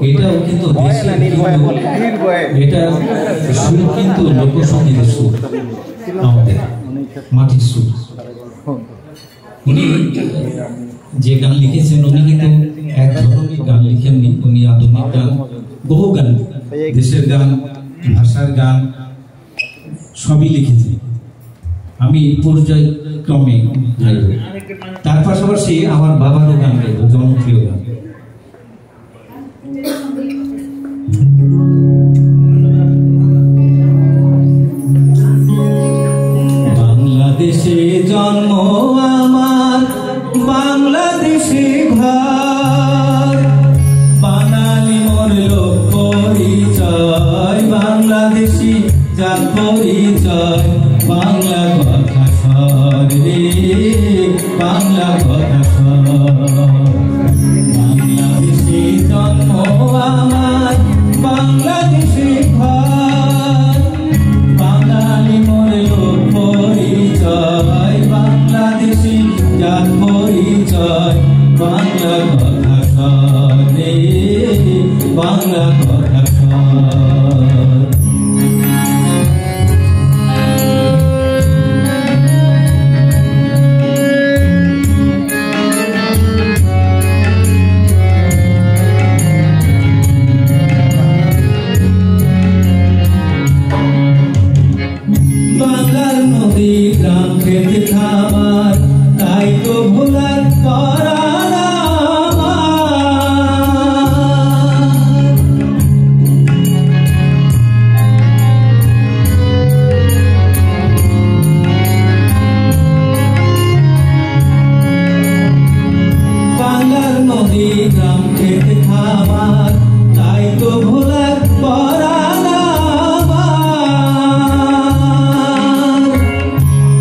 এটাও কিন্তু এটা সুর কিন্তু লোকসঙ্গীতের সুর, আমাদের মাটির সুর। উনি যে গান লিখেছেন উনি কিন্তু এক ধরনের গান লিখেননি, উনি আধুনিক গান, বহু গান, দেশের গান, ভাষার গান সবই লিখেছেন। আমি পর্যায়ক্রমে গাইব, তার পাশাপাশি আমার বাবারও গান গাইব, জনপ্রিয় গান। বাংলাদেশে জন্ম আমার, বাংলাদেশে ঘর, বাঙালি মোর লোক পরিচয়, বাংলাদেশি জাত পরিচয়, বাংলা কথা সরে, বাংলা কথা সর। বাংলাদেশে জন্ম আমার, বাংলাদেশে ঘর, বাঙালি মোর লোক পরিচয়, বাংলাদেশি জাত পরিচয়, বাংলা কথা সরে, বাংলা কথা সর। বাংলার নদী গ্রাম খেতে খাবার, তাই তো ভোলার পরানা। বাংলার নদী গ্রাম খেতে খাবার, তাই তো ভোলার পরানা।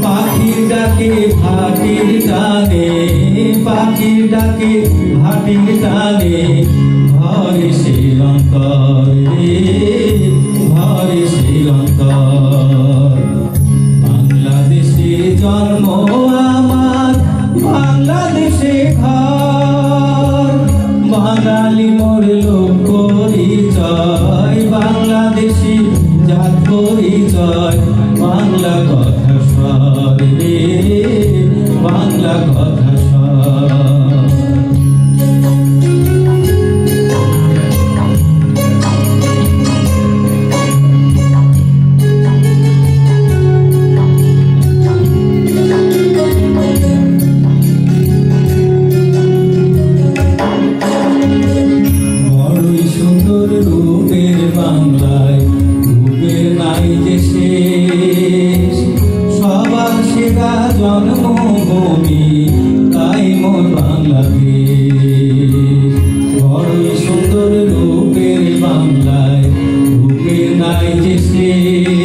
পাখির ডাকে ভাটির টানে, পাখির ডাকে ভাটির টানে, ঘরে সে অন্তর রে, ঘরে সে অন্তর। বাংলাদেশে জন্ম আমার, বাংলাদেশে ঘর, বাঙালি মোর লোক পরিচয়, বাংলাদেশি জাত পরিচয়, বাংলা কথা সর রে, বাংলা কথা সর। বড়ই সুন্দর রূপের বাংলায়, রূপের নাই যে শেষ, সবার সেরা জন্মভূমি, তাই মোর বাংলাদেশ। বড়ই সুন্দর রূপের বাংলায়, রূপের নাই যে শেষ,